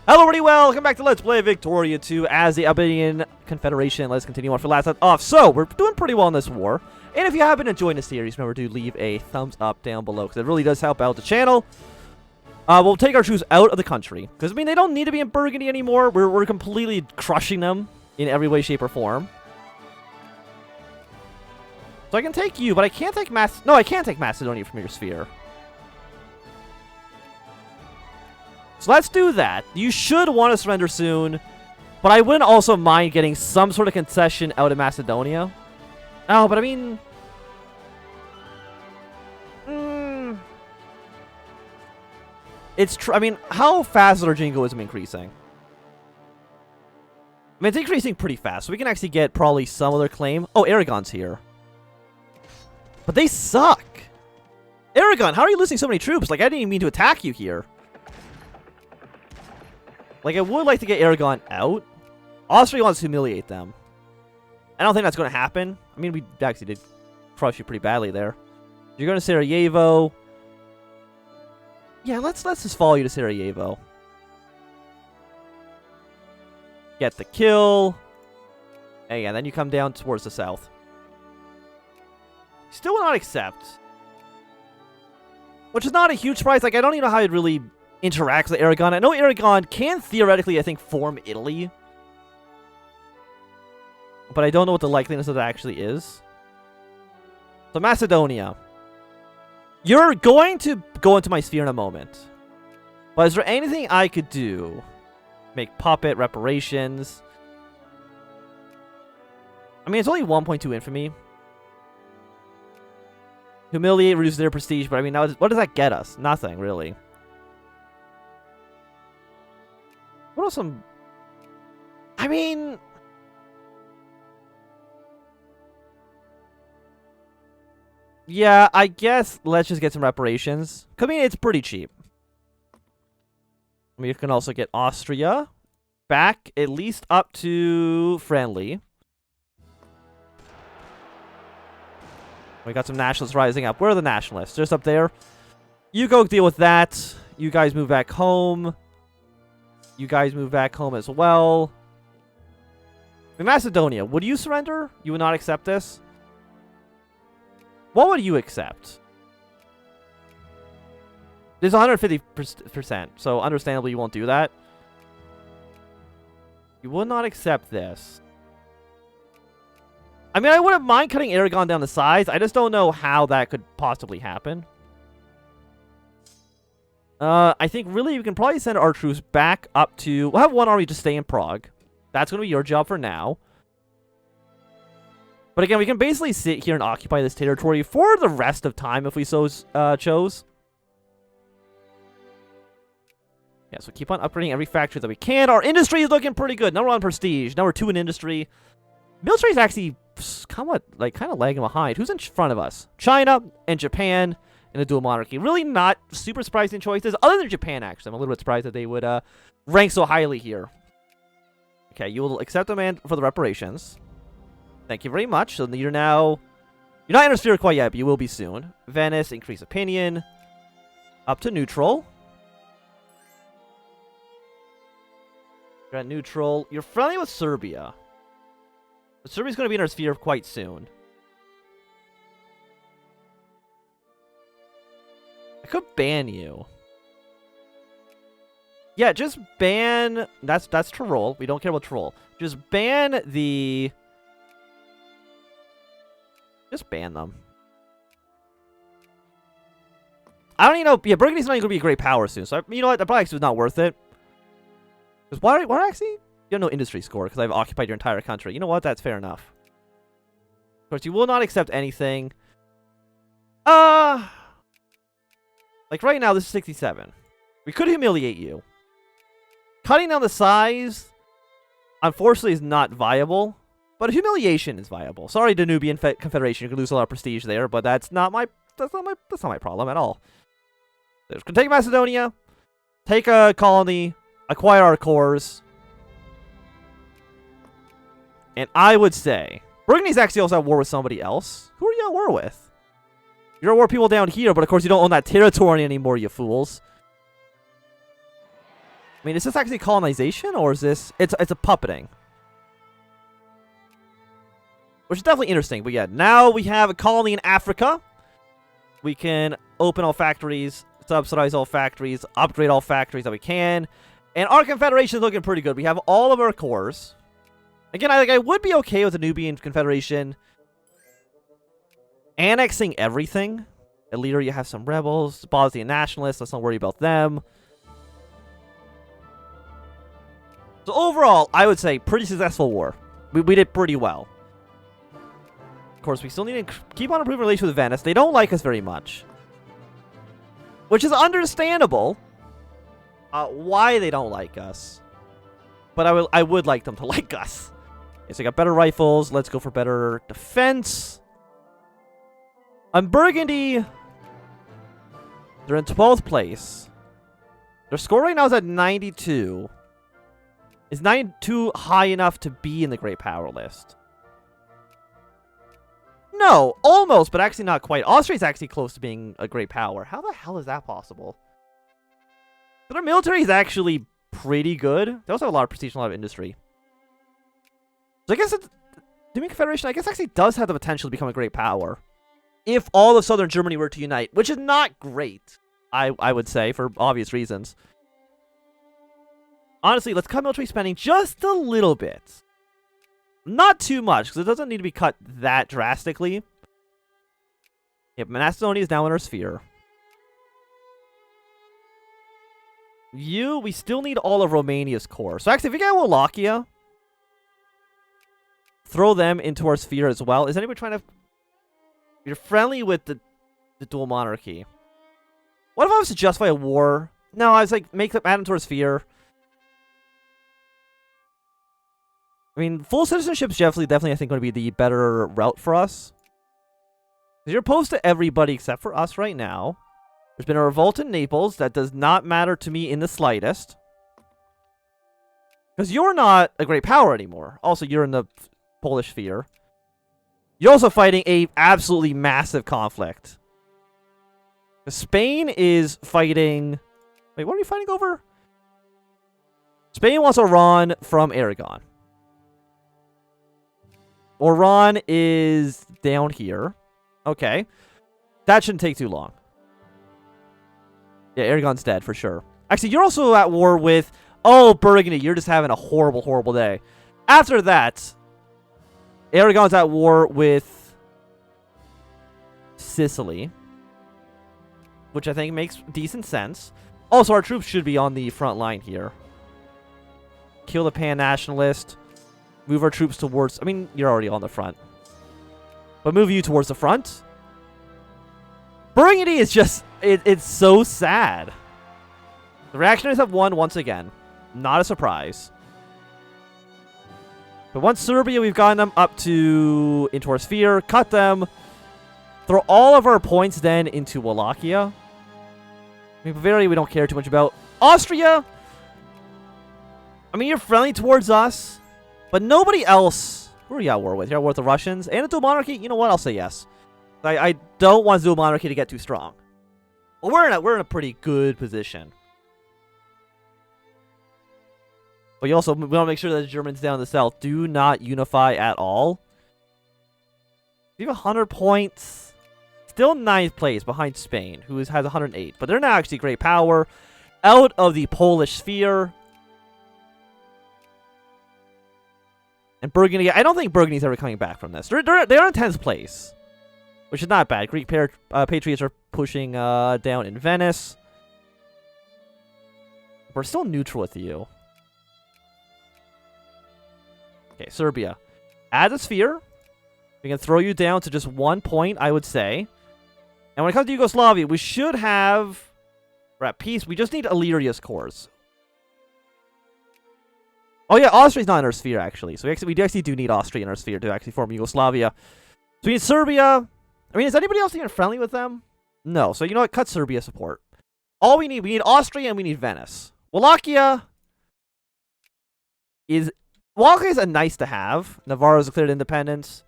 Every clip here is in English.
Hello, everybody. Welcome back to Let's Play Victoria 2 as the Albanian Confederation. Let's continue on for last time off. So, we're doing pretty well in this war. And if you have been enjoying the series, remember to leave a thumbs up down below, because it really does help out the channel. We'll take our troops out of the country, because, I mean, they don't need to be in Burgundy anymore. We're completely crushing them in every way, shape, or form. So I can take you, but I can't take No, I can't take Macedonia from your sphere. So let's do that. You should want to surrender soon, but I wouldn't also mind getting some sort of concession out of Macedonia. Oh, but I mean... It's true. I mean, how fast is our jingoism increasing? I mean, it's increasing pretty fast, so we can actually get probably some other claim. Oh, Aragon's here. But they suck. Aragon, how are you losing so many troops? Like, I didn't even mean to attack you here. Like, I would like to get Aragon out. Austria wants to humiliate them. I don't think that's going to happen. I mean, we actually did crush you pretty badly there. You're going to Sarajevo. Yeah, let's just follow you to Sarajevo. Get the kill. And yeah, then you come down towards the south. Still will not accept. Which is not a huge surprise. Like, I don't even know how it really interacts with Aragon. I know Aragon can theoretically, I think, form Italy. But I don't know what the likeliness of that actually is. So, Macedonia. You're going to go into my sphere in a moment. But is there anything I could do? Make puppet, reparations. I mean, it's only 1.2 infamy. Humiliate, reduce their prestige. But I mean, now, what does that get us? Nothing, really. What else? I mean... Yeah, I guess let's just get some reparations. I mean, it's pretty cheap. We can also get Austria back, at least up to friendly. We got some nationalists rising up. Where are the nationalists? Just up there. You go deal with that. You guys move back home. You guys move back home as well. In Macedonia, would you surrender? You would not accept this? What would you accept? There's 150%, so understandably you won't do that. You would not accept this. I mean, I wouldn't mind cutting Aragon down to size. I just don't know how that could possibly happen. I think really we can probably send our troops back up to... We'll have one army just stay in Prague. That's going to be your job for now. But again, we can basically sit here and occupy this territory for the rest of time if we so chose. Yeah, so keep on upgrading every factory that we can. Our industry is looking pretty good. Number 1 prestige. Number 2 in industry. Military is actually somewhat, like, kind of lagging behind. Who's in front of us? China and Japan in a dual monarchy. Really not super surprising choices, other than Japan, actually. I'm a little bit surprised that they would rank so highly here. Okay, you will accept demand for the reparations. Thank you very much. So you're now... You're not interfering quite yet, but you will be soon. Venice, increase opinion. Up to neutral. You're at neutral. You're friendly with Serbia. But Serbia's going to be in our sphere quite soon. I could ban you. Yeah, just ban... That's Tyrol. We don't care about Tyrol. Just ban the... Just ban them. I don't even know... Yeah, Burgundy's not even going to be a great power soon. So, you know what? That probably actually was not worth it. Because why actually... You have no industry score because I've occupied your entire country. You know what? That's fair enough. Of course, you will not accept anything. Like right now, this is 67. We could humiliate you. Cutting down the size, unfortunately, is not viable. But humiliation is viable. Sorry, Danubian Confederation, you could lose a lot of prestige there, but that's not my problem at all. We're gonna take Macedonia, take a colony, acquire our cores. And I would say, Burgundy's actually also at war with somebody else. Who are you at war with? You're at war with people down here, but of course you don't own that territory anymore, you fools. I mean, is this actually colonization, or is this... It's a puppeting. Which is definitely interesting. But yeah, now we have a colony in Africa. We can open all factories, subsidize all factories, upgrade all factories that we can. And our confederation is looking pretty good. We have all of our cores. Again, I would be okay with the Nubian Confederation annexing everything. Illyria, you have some rebels. Bosnian nationalists, let's not worry about them. So overall, I would say pretty successful war. We did pretty well. Of course, we still need to keep on improving relations with Venice. They don't like us very much. Which is understandable. Why they don't like us. But I would like them to like us. Okay, so we got better rifles. Let's go for better defense. On Burgundy, they're in 12th place. Their score right now is at 92. Is 92 high enough to be in the Great Power list? No, almost, but actually not quite. Austria's actually close to being a Great Power. How the hell is that possible? Their military is actually pretty good. They also have a lot of prestige and a lot of industry. So I guess the Nubian Confederation, I guess, actually does have the potential to become a Great Power. If all of southern Germany were to unite, which is not great, I would say, for obvious reasons. Honestly, let's cut military spending just a little bit. Not too much, because it doesn't need to be cut that drastically. Yep, Macedonia is now in our sphere. We still need all of Romania's core. So actually, if we get Wallachia, throw them into our sphere as well. Is anybody trying to... You're friendly with the dual monarchy. What if I was to justify a war? No, I was like, add them to our sphere. I mean, full citizenship is definitely, I think, going to be the better route for us. Because you're opposed to everybody except for us right now. There's been a revolt in Naples. That does not matter to me in the slightest. Because you're not a great power anymore. Also, you're in the Polish sphere. You're also fighting a absolutely massive conflict. Spain is fighting... Wait, what are we fighting over? Spain wants Oran from Aragon. Oran is down here. Okay. That shouldn't take too long. Yeah, Aragon's dead for sure. Actually, you're also at war with... Oh, Burgundy, you're just having a horrible, horrible day. After that, Aragon's at war with Sicily, which I think makes decent sense. Also, our troops should be on the front line here. Kill the pan-nationalist. Move our troops towards... I mean, you're already on the front. But move you towards the front. Burgundy is just... It's so sad. The reactionaries have won once again. Not a surprise. But once Serbia, we've gotten them up to... into our sphere. Cut them. Throw all of our points then into Wallachia. I mean, Bavaria we don't care too much about. Austria! I mean, you're friendly towards us. But nobody else... Who are you at war with? You're at war with the Russians? And a dual monarchy? You know what? I'll say yes. I don't want the dual monarchy to get too strong. Well, we're in a pretty good position. But you also want to make sure that the Germans down in the south do not unify at all. You have 100 points. Still 9th place behind Spain, who has 108. But they're now actually great power. Out of the Polish sphere. And Burgundy, I don't think Burgundy's ever coming back from this. They're in 10th place. Which is not bad. Greek patriots are pushing down in Venice. We're still neutral with you. Okay, Serbia. Add a sphere. We can throw you down to just 1 point, I would say. And when it comes to Yugoslavia, we should have... We're at peace. We just need Illyria's cores. Oh yeah, Austria's not in our sphere, actually. So we actually do need Austria in our sphere to actually form Yugoslavia. So we need Serbia. I mean, is anybody else even friendly with them? No. So you know what? Cut Serbia support. All we need Austria and we need Venice. Wallachia is a nice to have. Navarro's declared independence.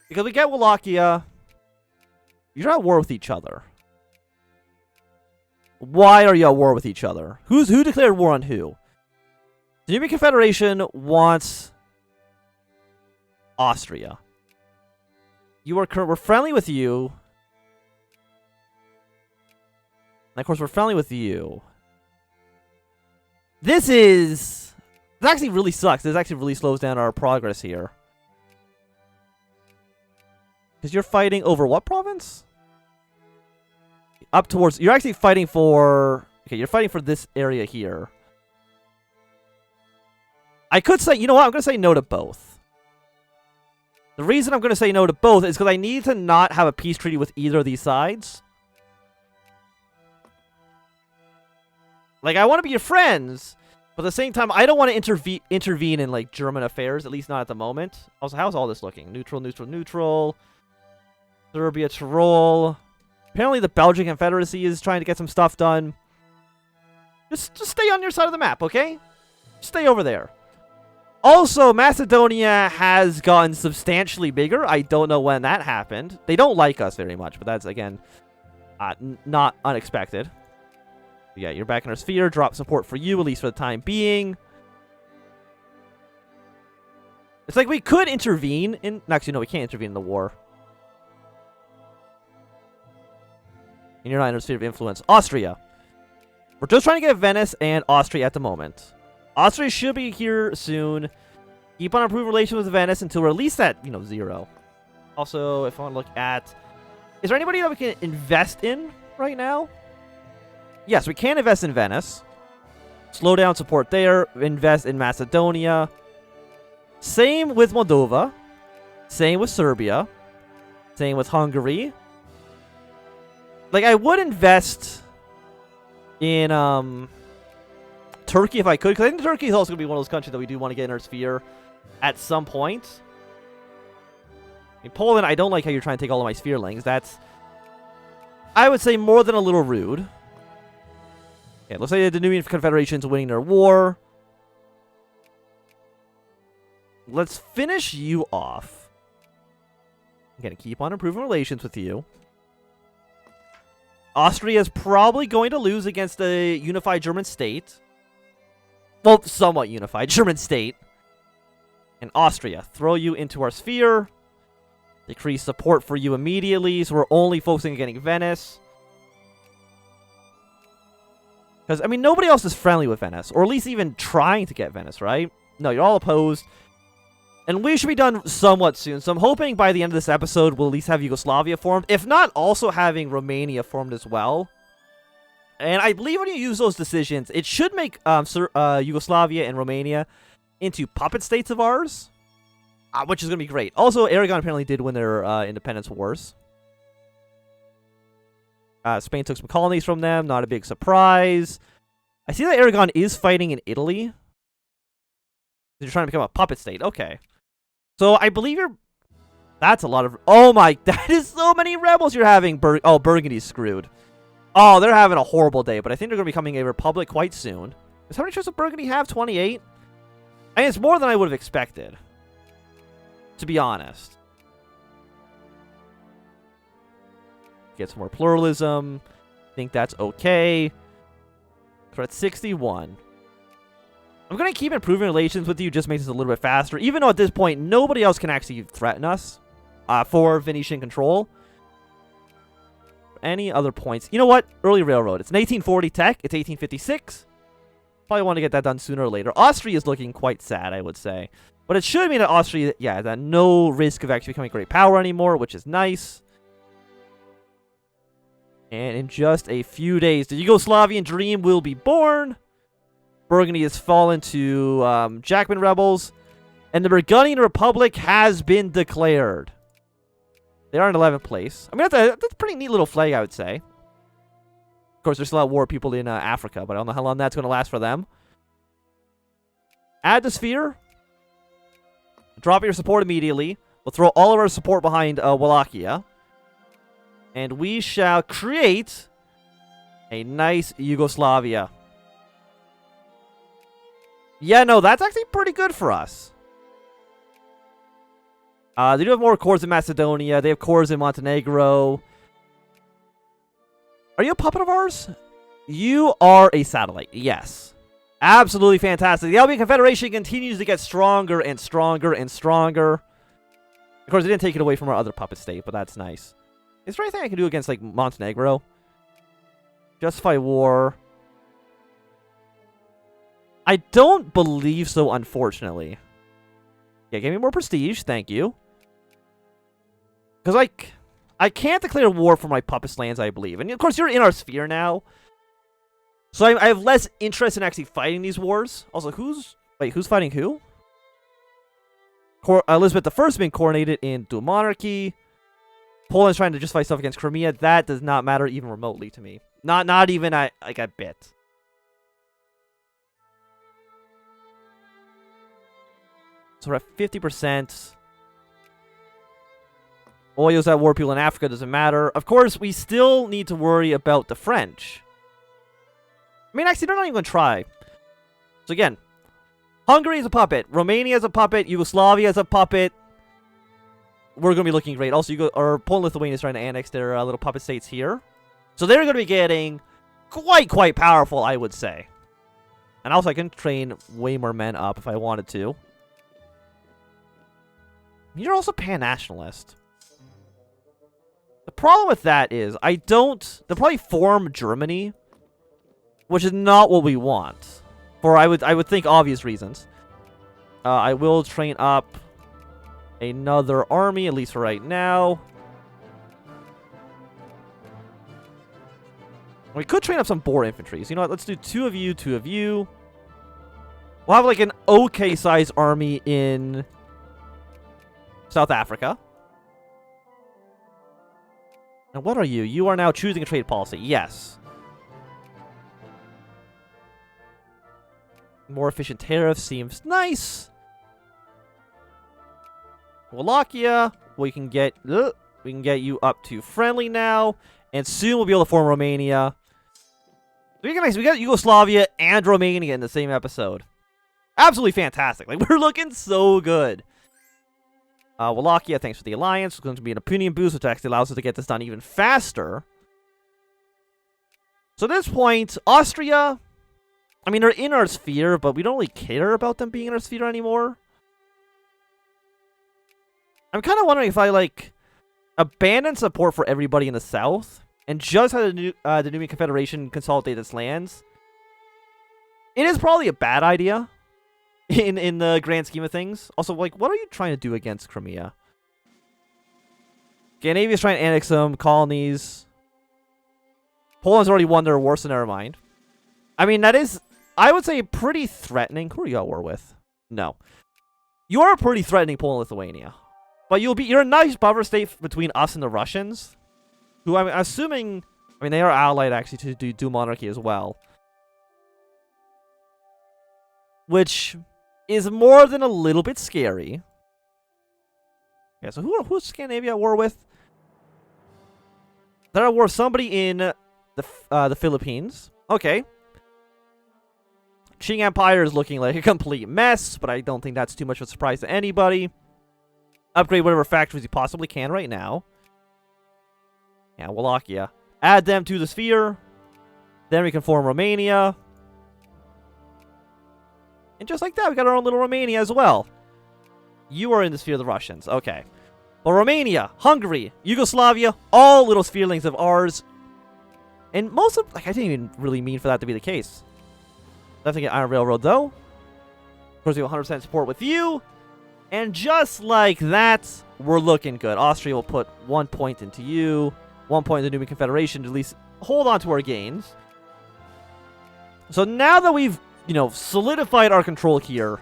Because we get Wallachia. You're at war with each other. Why are you at war with each other? Who declared war on who? The Union Confederation wants Austria. We're friendly with you. And of course, we're friendly with you. This actually really sucks. This actually really slows down our progress here. Because you're fighting over what province? Up towards... You're actually fighting for... Okay, you're fighting for this area here. I could say... You know what? I'm going to say no to both. The reason I'm going to say no to both is because I need to not have a peace treaty with either of these sides. Like, I want to be your friends, but at the same time, I don't want to intervene in, like, German affairs, at least not at the moment. Also, how's all this looking? Neutral, neutral, neutral. Serbia, Tyrol. Apparently, the Belgian Confederacy is trying to get some stuff done. Just stay on your side of the map, okay? Stay over there. Also, Macedonia has gotten substantially bigger. I don't know when that happened. They don't like us very much, but that's, again, not unexpected. Yeah, you're back in our sphere. Drop support for you, at least for the time being. It's like we could intervene in... Actually, no, we can't intervene in the war. And you're not in our sphere of influence. Austria. We're just trying to get Venice and Austria at the moment. Austria should be here soon. Keep on improving relations with Venice until we're at least at, 0. Also, if I want to look at... Is there anybody that we can invest in right now? Yes, we can invest in Venice. Slow down support there. Invest in Macedonia. Same with Moldova. Same with Serbia. Same with Hungary. Like, I would invest in Turkey if I could, because I think Turkey is also going to be one of those countries that we do want to get in our sphere at some point. In Poland, I don't like how you're trying to take all of my spherelings. That's, I would say, more than a little rude. Okay, let's say the Union Confederation's winning their war. Let's finish you off. I'm going to keep on improving relations with you. Austria is probably going to lose against a unified German state. Well, somewhat unified German state. And Austria, throw you into our sphere. Decrease support for you immediately, so we're only focusing on getting Venice. Because, I mean, nobody else is friendly with Venice. Or at least even trying to get Venice, right? No, you're all opposed. And we should be done somewhat soon. So I'm hoping by the end of this episode, we'll at least have Yugoslavia formed. If not, also having Romania formed as well. And I believe when you use those decisions, it should make Yugoslavia and Romania into puppet states of ours. Which is going to be great. Also, Aragon apparently did win their independence wars. Spain took some colonies from them. Not a big surprise. I see that Aragon is fighting in Italy. You're trying to become a puppet state. Okay. So, I believe you're... That's a lot of... Oh my... That is so many rebels you're having. Burgundy's screwed. Oh, they're having a horrible day. But I think they're going to be becoming a republic quite soon. How many troops does Burgundy have? 28? I mean, it's more than I would have expected. To be honest. Get some more pluralism. Think that's okay. We're at 61. I'm going to keep improving relations with you. Just makes this a little bit faster. Even though at this point, nobody else can actually threaten us for Venetian control. Any other points? You know what? Early railroad. It's an 1840 tech. It's 1856. Probably want to get that done sooner or later. Austria is looking quite sad, I would say. But it should mean that Austria, yeah, that no risk of actually becoming a great power anymore, which is nice. And in just a few days, the Yugoslavian dream will be born. Burgundy has fallen to Jackman rebels. And the Burgundian Republic has been declared. They are in 11th place. I mean, that's a pretty neat little flag, I would say. Of course, there's still a lot of war people in Africa, but I don't know how long that's going to last for them. Add the sphere. Drop your support immediately. We'll throw all of our support behind Wallachia. And we shall create a nice Yugoslavia. Yeah, no, that's actually pretty good for us. They do have more cores in Macedonia. They have cores in Montenegro. Are you a puppet of ours? You are a satellite, yes. Absolutely fantastic. The Albanian Confederation continues to get stronger and stronger and stronger. Of course, they didn't take it away from our other puppet state, but that's nice. Is there anything I can do against, like, Montenegro? Justify war. I don't believe so, unfortunately. Yeah, give me more prestige. Thank you. Because, like, I can't declare war for my puppet lands, I believe. And, of course, you're in our sphere now. So I have less interest in actually fighting these wars. Also, who's fighting who? Elizabeth I being coronated into a monarchy. Poland's trying to justify stuff against Crimea. That does not matter even remotely to me. Not even like a bit. So we're at 50%. Oil's at war. People in Africa doesn't matter. Of course, we still need to worry about the French. I mean, actually, they're not even going to try. So again, Hungary is a puppet. Romania is a puppet. Yugoslavia is a puppet. We're going to be looking great. Also, Poland, Lithuania is trying to annex their little puppet states here. So they're going to be getting quite powerful, I would say. And also, I can train way more men up if I wanted to. You're also pan-nationalist. The problem with that is, they'll probably form Germany, which is not what we want. For I would think obvious reasons. I will train up another army, at least for right now. We could train up some Boer infantry. So you know what? Let's do 2 of you, 2 of you. We'll have like an okay-sized army in South Africa. And what are you? You are now choosing a trade policy. Yes. More efficient tariffs seems nice. Wallachia, we can get you up to friendly now, and soon we'll be able to form Romania. We got Yugoslavia and Romania in the same episode. Absolutely fantastic. Like, we're looking so good. Wallachia, thanks for the alliance. It's going to be an opinion boost, which actually allows us to get this done even faster. So at this point, Austria, I mean, they're in our sphere, but we don't really care about them being in our sphere anymore. I'm kind of wondering if I, like, abandon support for everybody in the south and just have the Nubian Confederation consolidate its lands. It is probably a bad idea in the grand scheme of things. Also, like, what are you trying to do against Crimea? Scandinavia's trying to annex some colonies. Poland's already won their war, so never mind. I mean, that is, I would say, pretty threatening. Who are you at war with? No. You are pretty threatening Poland and Lithuania. But you're a nice buffer state between us and the Russians, who I'm assuming, I mean, they are allied actually to do monarchy as well. Which is more than a little bit scary. Yeah, so who's Scandinavia at war with? They're at war with somebody in the Philippines. Okay. Qing Empire is looking like a complete mess, but I don't think that's too much of a surprise to anybody. Upgrade whatever factories you possibly can right now. Yeah, Wallachia. Add them to the sphere. Then we can form Romania. And just like that, we got our own little Romania as well. You are in the sphere of the Russians. Okay. Well, Romania, Hungary, Yugoslavia, all little spherelings of ours. And most of, like, I didn't even really mean for that to be the case. Definitely get Iron Railroad, though. Of course, we have 100% support with you. And just like that, we're looking good. Austria will put 1 point into you, 1 point in the Nubian Confederation to at least hold on to our gains. So now that we've, you know, solidified our control here,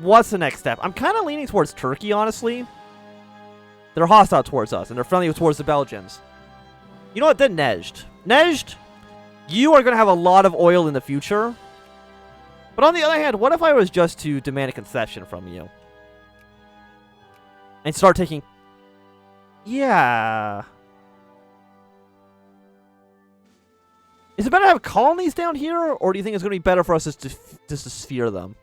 what's the next step? I'm kind of leaning towards Turkey, honestly. They're hostile towards us, and they're friendly towards the Belgians. You know what? Then Nejd. Nejd, you are going to have a lot of oil in the future. But on the other hand, what if I was just to demand a concession from you? And start taking... Yeah. Is it better to have colonies down here? Or do you think it's going to be better for us just to sphere them?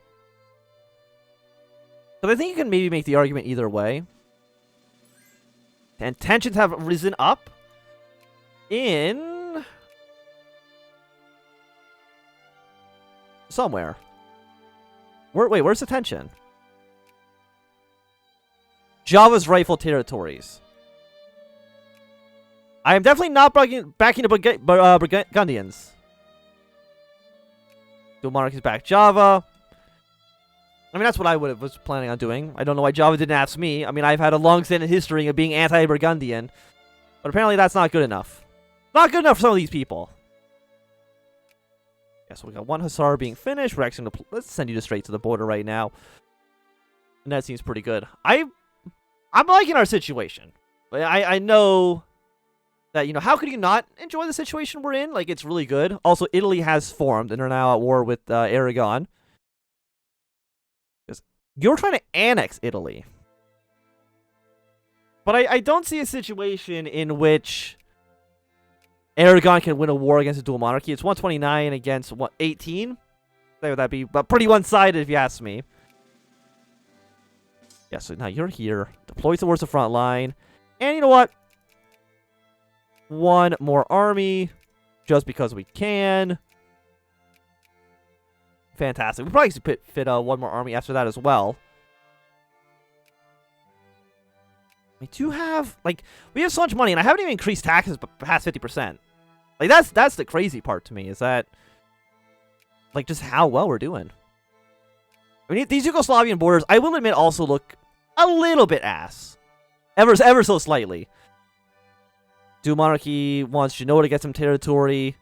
But I think you can maybe make the argument either way. And tensions have risen up in somewhere. Wait, where's the tension? Java's rightful territories. I am definitely not backing the Burgundians. Dual monarchies back Java. I mean, that's what I was planning on doing. I don't know why Java didn't ask me. I mean, I've had a long-standing history of being anti-Burgundian. But apparently that's not good enough. Not good enough for some of these people. Yeah, so we got one Hussar being finished. We're actually going to... Let's send you just straight to the border right now. And that seems pretty good. I'm liking our situation. I know that, you know, how could you not enjoy the situation we're in? Like, it's really good. Also, Italy has formed, and they're now at war with Aragon. You're trying to annex Italy. But I don't see a situation in which Aragon can win a war against a dual monarchy. It's 129 against, what, 18? That'd be pretty one-sided if you ask me. Yeah, so now you're here. Deploy towards the front line. And you know what? One more army. Just because we can. Fantastic. We probably could fit one more army after that as well. We do have, like, we have so much money, and I haven't even increased taxes past 50%. Like, that's the crazy part to me, is that, like, just how well we're doing. I mean, these Yugoslavian borders, I will admit, also look a little bit ass. Ever so slightly. Dual monarchy wants Genoa to get some territory.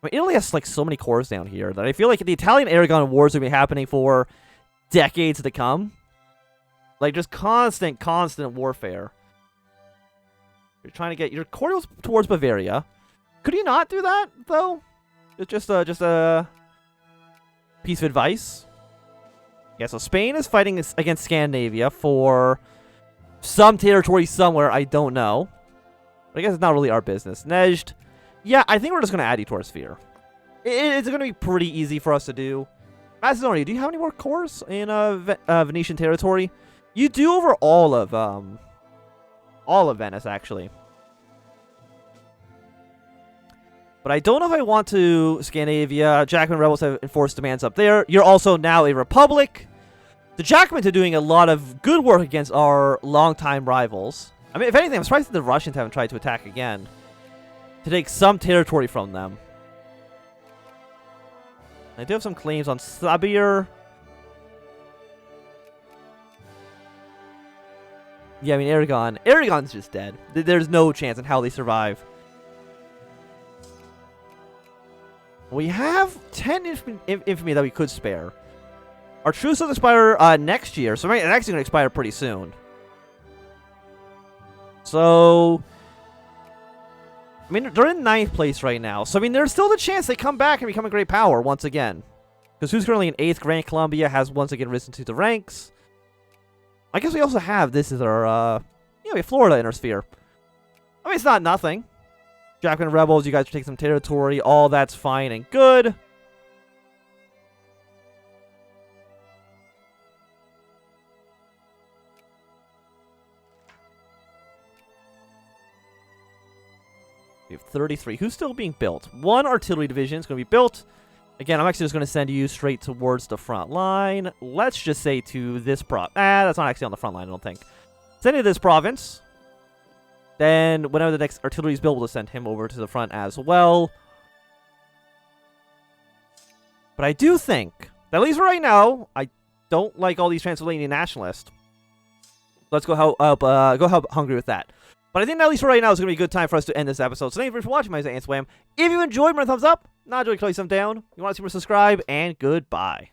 I mean, Italy has, like, so many cores down here that I feel like the Italian-Aragon wars will be happening for decades to come. Like, just constant warfare. You're trying to get your core towards Bavaria. Could you not do that, though? It's just a piece of advice. Yeah, so Spain is fighting against Scandinavia for some territory somewhere. I don't know. But I guess it's not really our business. Nejd. Yeah, I think we're just going to add you to our sphere. It's going to be pretty easy for us to do. Macedonia, do you have any more cores in Venetian territory? You do over all of Venice, actually. But I don't know if I want to Scandinavia. Jackman rebels have enforced demands up there. You're also now a republic. The Jackmans are doing a lot of good work against our longtime rivals. I mean, if anything, I'm surprised that the Russians haven't tried to attack again. To take some territory from them. I do have some claims on Sabir. Yeah, I mean, Aragon's just dead. There's no chance in how they survive. We have 10 infamy that we could spare. Our truce will expire next year, so it's actually going to expire pretty soon. So, I mean, they're in 9th place right now. So, I mean, there's still the chance they come back and become a great power once again. Because who's currently in 8th? Grand Columbia has once again risen to the ranks. I guess we also have this as our, we have Florida in our sphere. I mean, it's not nothing. Jackman rebels, you guys are taking some territory. All that's fine and good. We have 33. Who's still being built? One artillery division is going to be built. Again, I'm actually just going to send you straight towards the front line. Let's just say to this that's not actually on the front line, I don't think. Send it to this province. Then, whenever the next artillery is built, we'll send him over to the front as well. But I do think, that at least right now, I don't like all these Transylvanian nationalists. Let's go help Hungary with that. But I think at least for right now, it's going to be a good time for us to end this episode. So thank you for watching. My name is Anthnwam. If you enjoyed, remember thumbs up. Not enjoyed, click some down. You want to see more, subscribe, and goodbye.